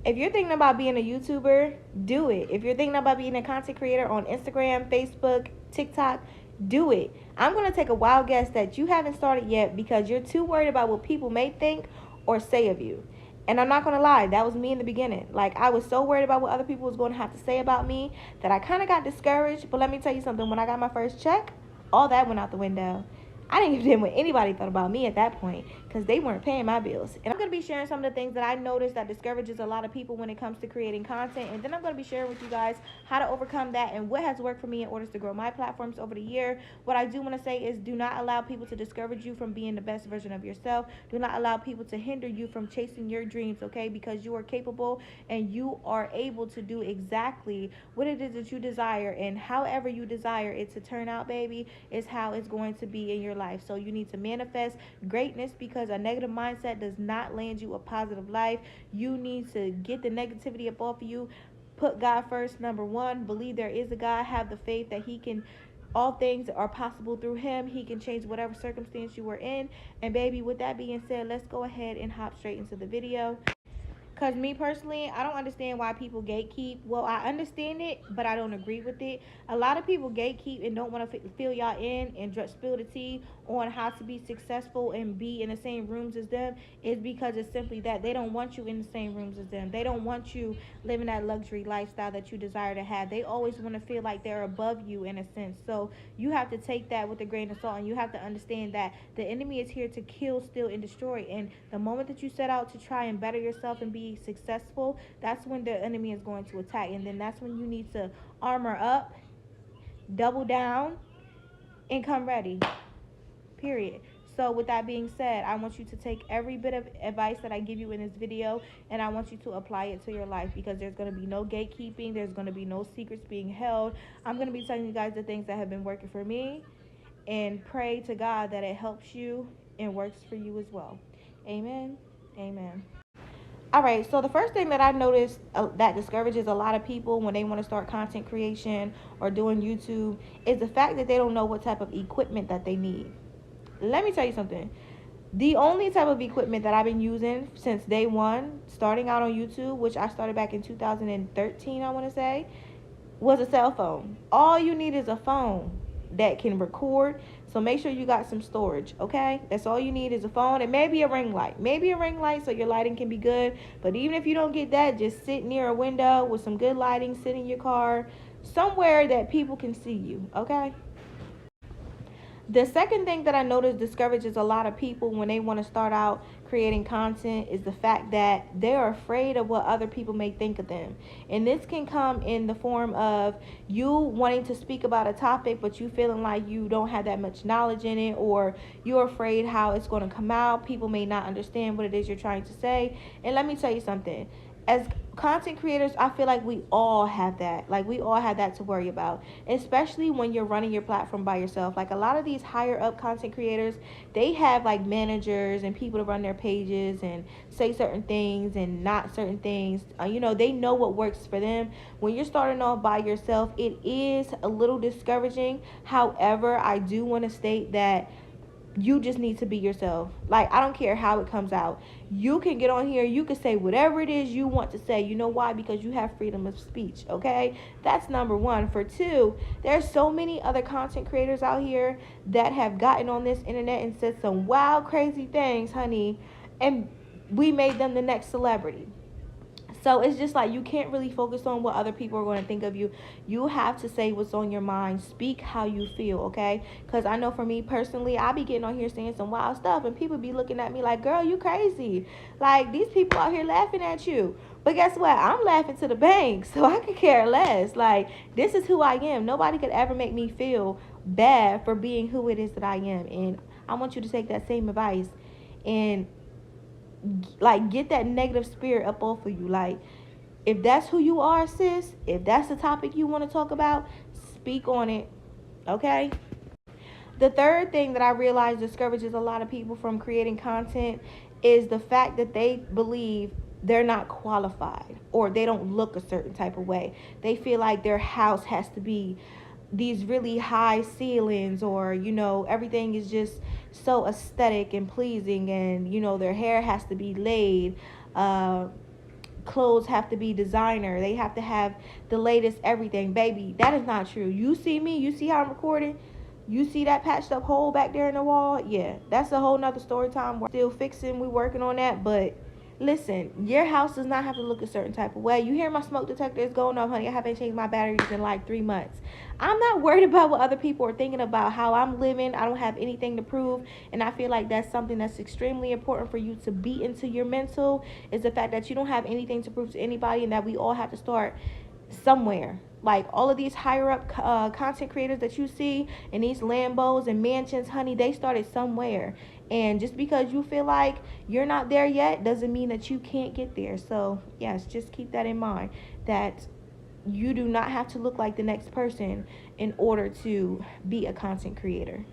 If you're thinking about being a YouTuber, do it. If you're thinking about being a content creator on Instagram, Facebook, TikTok, do it. I'm going to take a wild guess that you haven't started yet because you're too worried about what people may think or say of you. And I'm not going to lie, that was me in the beginning. Like, I was so worried about what other people was going to have to say about me that I kind of got discouraged. But let me tell you something, when I got my first check, all that went out the window. I didn't give a damn what anybody thought about me at that point because they weren't paying my bills. And I'm going to be sharing some of the things that I noticed that discourages a lot of people when it comes to creating content. And then I'm going to be sharing with you guys how to overcome that and what has worked for me in order to grow my platforms over the year. What I do want to say is do not allow people to discourage you from being the best version of yourself. Do not allow people to hinder you from chasing your dreams, okay? Because you are capable and you are able to do exactly what it is that you desire. And however you desire it to turn out, baby, is how it's going to be in your life. So you need to manifest greatness because a negative mindset does not land you a positive life. You need to get the negativity up off of you. Put God first, number one. Believe there is a God. Have the faith that He can. All things are possible through Him. He can change whatever circumstance you are in. And baby, with that being said, let's go ahead and hop straight into the video. Because me personally, I don't understand why people gatekeep. Well, I understand it, but I don't agree with it. A lot of people gatekeep and don't want to fill y'all in and spill the tea on how to be successful and be in the same rooms as them. Is because it's simply that they don't want you in the same rooms as them. They don't want you living that luxury lifestyle that you desire to have. They always want to feel like they're above you in a sense. So you have to take that with a grain of salt, and you have to understand that the enemy is here to kill, steal, and destroy. And the moment that you set out to try and better yourself and be successful, that's when the enemy is going to attack. And then that's when you need to armor up, double down, and come ready. Period. So with that being said, I want you to take every bit of advice that I give you in this video and I want you to apply it to your life because there's going to be no gatekeeping. There's going to be no secrets being held. I'm going to be telling you guys the things that have been working for me and pray to God that it helps you and works for you as well. Amen. Amen. All right, so the first thing that I noticed that discourages a lot of people when they want to start content creation or doing YouTube is the fact that they don't know what type of equipment that they need. Let me tell you something. The only type of equipment that I've been using since day one, starting out on YouTube, which I started back in 2013, I want to say, was a cell phone. All you need is a phone that can record. So make sure you got some storage, okay? That's all you need is a phone and maybe a ring light. Maybe a ring light so your lighting can be good. But even if you don't get that, just sit near a window with some good lighting, sit in your car, somewhere that people can see you, okay? The second thing that I notice discourages a lot of people when they want to start out creating content is the fact that they're afraid of what other people may think of them. And this can come in the form of you wanting to speak about a topic, but you feeling like you don't have that much knowledge in it, or you're afraid how it's going to come out. People may not understand what it is you're trying to say. And let me tell you something, as content creators, I feel like we all have that. Like, we all have that to worry about, especially when you're running your platform by yourself. Like, a lot of these higher up content creators, they have like managers and people to run their pages and say certain things and not certain things. They know what works for them. When you're starting off by yourself, it is a little discouraging. However, I do want to state that you just need to be yourself. Like, I don't care how it comes out. You can get on here, you can say whatever it is you want to say. You know why? Because you have freedom of speech, okay? That's number one. For two, there's so many other content creators out here that have gotten on this internet and said some wild, crazy things, honey, and we made them the next celebrity. So it's just like you can't really focus on what other people are going to think of you. You have to say what's on your mind. Speak how you feel, okay? Because I know for me personally, I be getting on here saying some wild stuff, and people be looking at me like, girl, you crazy. Like, these people out here laughing at you. But guess what? I'm laughing to the bank, so I could care less. Like, this is who I am. Nobody could ever make me feel bad for being who it is that I am. And I want you to take that same advice and like get that negative spirit up off of you. Like, if that's who you are, sis, if that's the topic you want to talk about, speak on it, okay? The third thing that I realize discourages a lot of people from creating content is the fact that they believe they're not qualified or they don't look a certain type of way. They feel like their house has to be these really high ceilings, or everything is just so aesthetic and pleasing, and their hair has to be laid clothes have to be designer. They have to have the latest everything. Baby, that is not true. You see me, you see how I'm recording, you see that patched up hole back there in the wall? Yeah, that's a whole nother story time. We're still fixing, we're working on that. But listen, your house does not have to look a certain type of way. You hear my smoke detector is going off, honey. I haven't changed my batteries in like 3 months. I'm not worried about what other people are thinking about how I'm living. I don't have anything to prove. And I feel like that's something that's extremely important for you to be into your mental, is the fact that you don't have anything to prove to anybody, and that we all have to start somewhere. Like all of these higher up content creators that you see in these Lambos and mansions, honey, they started somewhere. And just because you feel like you're not there yet doesn't mean that you can't get there. So yes, just keep that in mind, that you do not have to look like the next person in order to be a content creator.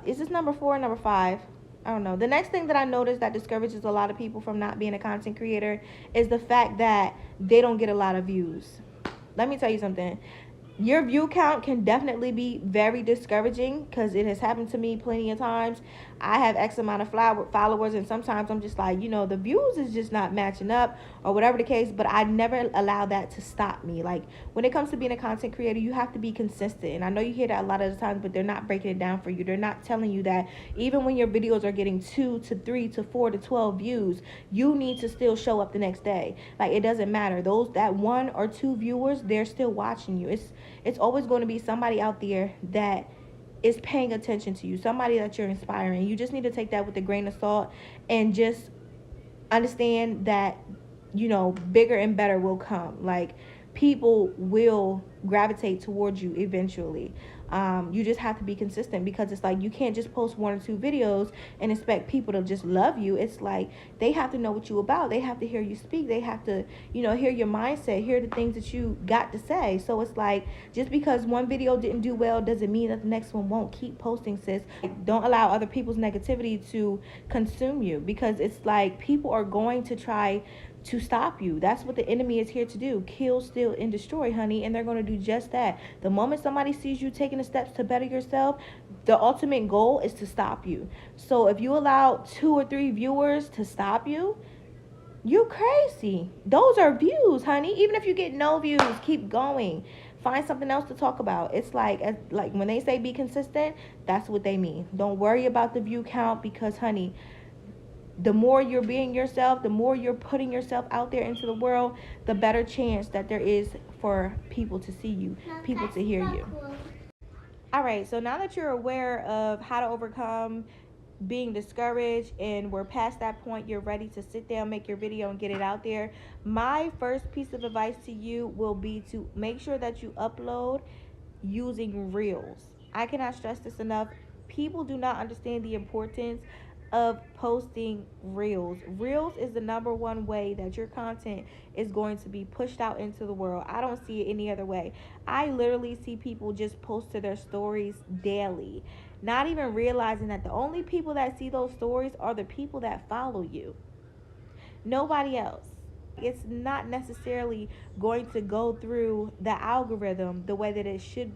Is this number 4 or number 5? I don't know. The next thing that I noticed that discourages a lot of people from not being a content creator is the fact that they don't get a lot of views. Let me tell you something. Your view count can definitely be very discouraging, because it has happened to me plenty of times. I have X amount of followers, and sometimes I'm just like, the views is just not matching up or whatever the case. But I never allow that to stop me. Like, when it comes to being a content creator, you have to be consistent. And I know you hear that a lot of the times, but they're not breaking it down for you. They're not telling you that even when your videos are getting 2 to 3 to 4 to 12 views, you need to still show up the next day. Like, it doesn't matter. That 1 or 2 viewers, they're still watching you. It's always going to be somebody out there that is paying attention to you, somebody that you're inspiring. You just need to take that with a grain of salt and just understand that, bigger and better will come. Like, people will gravitate towards you eventually. You just have to be consistent, because it's like you can't just post 1 or 2 videos and expect people to just love you. It's like they have to know what you're about. They have to hear you speak. They have to, hear your mindset, hear the things that you got to say. So it's like, just because one video didn't do well doesn't mean that the next one won't. Keep posting, sis. Don't allow other people's negativity to consume you, because it's like people are going to try to stop you. That's what the enemy is here to do: kill, steal, and destroy, honey. And they're going to do just that. The moment somebody sees you taking the steps to better yourself, the ultimate goal is to stop you. So if you allow 2 or 3 viewers to stop you, you're crazy. Those are views, honey. Even if you get no views, keep going. Find something else to talk about. It's like when they say be consistent, that's what they mean. Don't worry about the view count, because, honey, the more you're being yourself, the more you're putting yourself out there into the world, the better chance that there is for people to see you, people to hear you. All right, so now that you're aware of how to overcome being discouraged, and we're past that point, you're ready to sit down, make your video, and get it out there. My first piece of advice to you will be to make sure that you upload using Reels. I cannot stress this enough. People do not understand the importance of posting Reels. Reels is the number one way that your content is going to be pushed out into the world. I don't see it any other way. I literally see people just post to their stories daily, not even realizing that the only people that see those stories are the people that follow you. Nobody else. It's not necessarily going to go through the algorithm the way that it should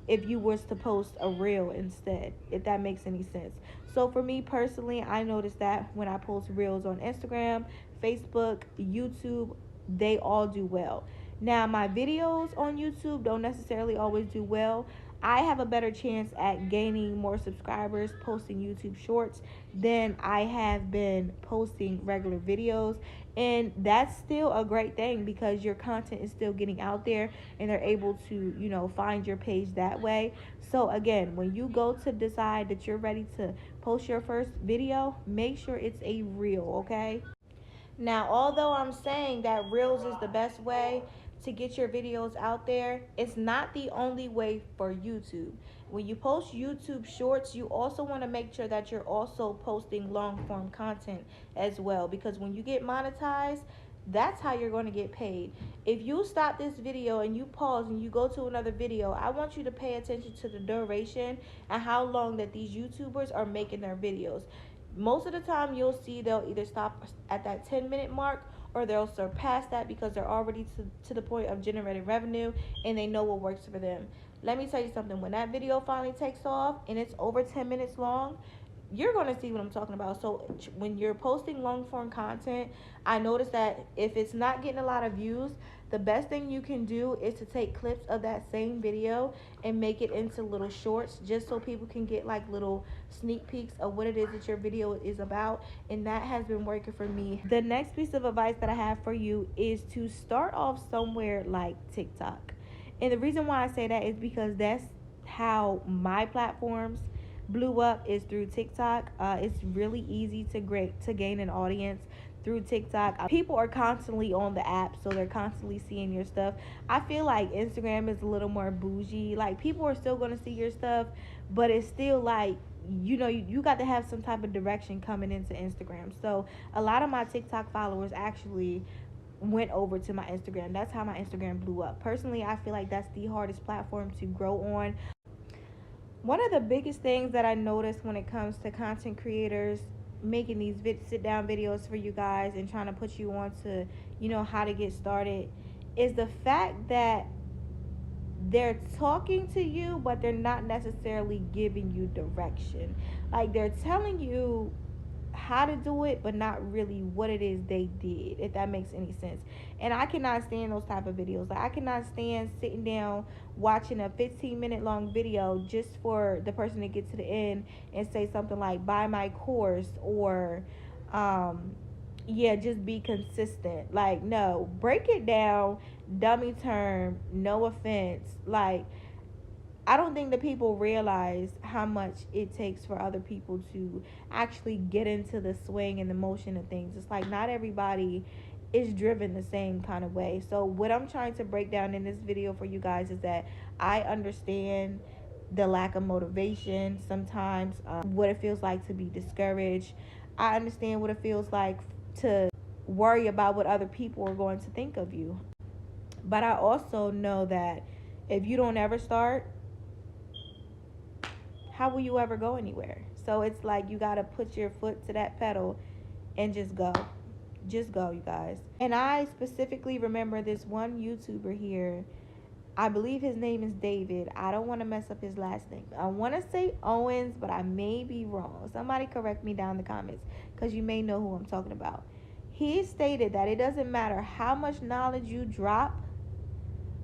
if you was to post a reel instead, if that makes any sense. So for me personally, I noticed that when I post reels on Instagram, Facebook, YouTube, they all do well. Now, my videos on YouTube don't necessarily always do well. I have a better chance at gaining more subscribers posting YouTube shorts than I have been posting regular videos. And that's still a great thing, because your content is still getting out there and they're able to, find your page that way. So again, when you go to decide that you're ready to post your first video, make sure it's a reel, okay? Now, although I'm saying that Reels is the best way to get your videos out there, it's not the only way for YouTube. When you post YouTube shorts, you also want to make sure that you're also posting long form content as well, because when you get monetized, that's how you're going to get paid. If you stop this video and you pause and you go to another video, I want you to pay attention to the duration and how long that these YouTubers are making their videos. Most of the time you'll see they'll either stop at that 10-minute mark, or they'll surpass that, because they're already to the point of generating revenue and they know what works for them. Let me tell you something. When that video finally takes off and it's over 10 minutes long, you're going to see what I'm talking about. So when you're posting long form content, I noticed that if it's not getting a lot of views, the best thing you can do is to take clips of that same video and make it into little shorts, just so people can get like little sneak peeks of what it is that your video is about. And that has been working for me. The next piece of advice that I have for you is to start off somewhere like TikTok. And the reason why I say that is because that's how my platforms blew up, is through TikTok. It's really easy to gain an audience through TikTok. People are constantly on the app, so they're constantly seeing your stuff. I feel like Instagram is a little more bougie. Like, people are still going to see your stuff, but it's still like, you got to have some type of direction coming into Instagram. So a lot of my TikTok followers actually went over to my Instagram. That's how my Instagram blew up. Personally, I feel like that's the hardest platform to grow on. One of the biggest things that I noticed when it comes to content creators making these sit down videos for you guys and trying to put you on to, how to get started, is the fact that they're talking to you, but they're not necessarily giving you direction. Like, they're telling you how to do it, but not really what it is they did, if that makes any sense. And I cannot stand those type of videos. Like, I cannot stand sitting down watching a 15-minute long video just for the person to get to the end and say something like, buy my course, or yeah, just be consistent. Like, no, break it down, dummy term, no offense. Like, I don't think that people realize how much it takes for other people to actually get into the swing and the motion of things. It's like, not everybody is driven the same kind of way. So what I'm trying to break down in this video for you guys is that I understand the lack of motivation sometimes, what it feels like to be discouraged. I understand what it feels like to worry about what other people are going to think of you. But I also know that if you don't ever start, how will you ever go anywhere? So it's like, you got to put your foot to that pedal and just go. Just go, you guys. And I specifically remember this one YouTuber here. I believe his name is David. I don't want to mess up his last name. I want to say Owens, but I may be wrong. Somebody correct me down in the comments, because you may know who I'm talking about. He stated that it doesn't matter how much knowledge you drop,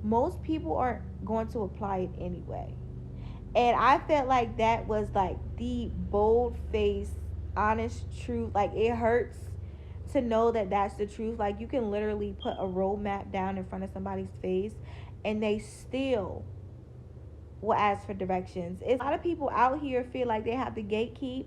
most people aren't going to apply it anyway. And I felt like that was like the bold face, honest truth. Like, it hurts to know that that's the truth. Like, you can literally put a roadmap down in front of somebody's face and they still will ask for directions. It's a lot of people out here feel like they have to gatekeep,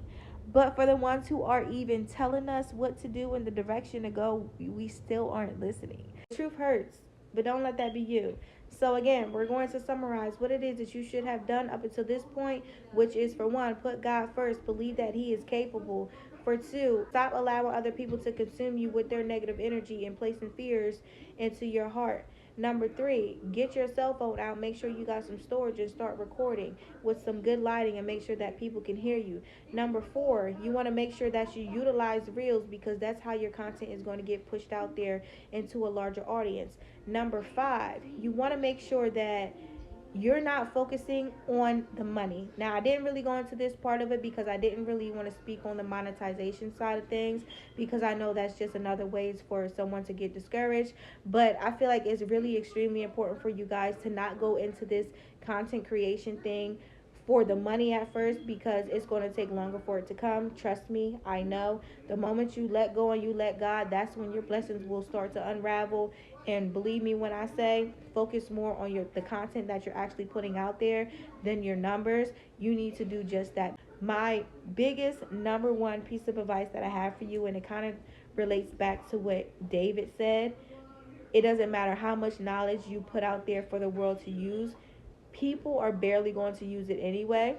but for the ones who are even telling us what to do and the direction to go, we still aren't listening. The truth hurts, but don't let that be you. So again, we're going to summarize what it is that you should have done up until this point, which is, for one, put God first, believe that He is capable. For two, stop allowing other people to consume you with their negative energy and placing fears into your heart. Number three, get your cell phone out, make sure you got some storage, and start recording with some good lighting and make sure that people can hear you. Number four, you want to make sure that you utilize Reels, because that's how your content is going to get pushed out there into a larger audience. Number five, you want to make sure that you're not focusing on the money. Now, I didn't really go into this part of it because I didn't really want to speak on the monetization side of things, because I know that's just another ways for someone to get discouraged. But I feel like it's really extremely important for you guys to not go into this content creation thing for the money at first, because it's going to take longer for it to come. Trust me, I know. The moment you let go and you let God, that's when your blessings will start to unravel. And believe me when I say, focus more on the content that you're actually putting out there than your numbers. You need to do just that. My biggest number one piece of advice that I have for you, and it kind of relates back to what David said, it doesn't matter how much knowledge you put out there for the world to use, people are barely going to use it anyway.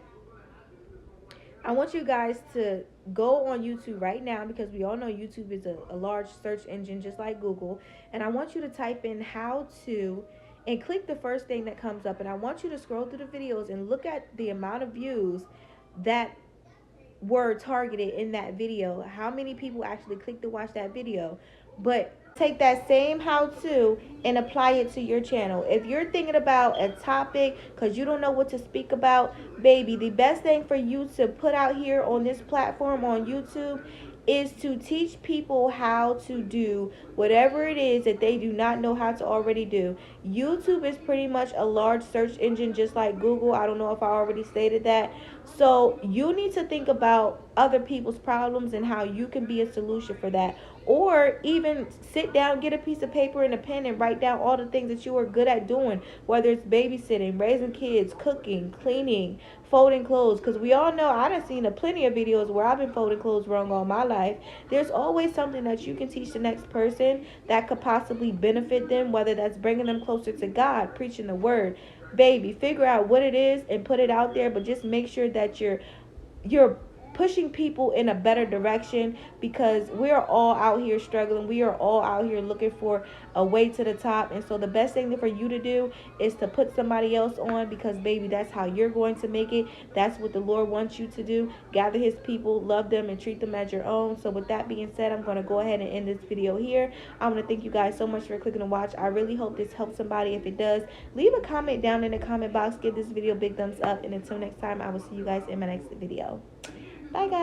I want you guys to go on YouTube right now, because we all know YouTube is a large search engine just like Google. And I want you to type in how to, and click the first thing that comes up. And I want you to scroll through the videos and look at the amount of views that were targeted in that video, how many people actually clicked to watch that video. But take that same how to and apply it to your channel. If you're thinking about a topic because you don't know what to speak about, baby, the best thing for you to put out here on this platform on YouTube is to teach people how to do whatever it is that they do not know how to already do. YouTube is pretty much a large search engine just like Google. I don't know if I already stated that. So you need to think about other people's problems and how you can be a solution for that. Or even sit down, get a piece of paper and a pen and write down all the things that you are good at doing, whether it's babysitting, raising kids, cooking, cleaning, folding clothes. Because we all know I done seen a plenty of videos where I've been folding clothes wrong all my life. There's always something that you can teach the next person that could possibly benefit them, whether that's bringing them closer to God, preaching the word. Baby, figure out what it is and put it out there, but just make sure that you're pushing people in a better direction, because we are all out here struggling. We are all out here looking for a way to the top. And so the best thing for you to do is to put somebody else on, because baby, that's how you're going to make it. That's what the Lord wants you to do. Gather his people, love them, and treat them as your own. So with that being said, I'm going to go ahead and end this video here. I want to thank you guys so much for clicking and watch. I really hope this helps somebody. If it does, leave a comment down in the comment box. Give this video a big thumbs up. And until next time, I will see you guys in my next video. Bye, guys.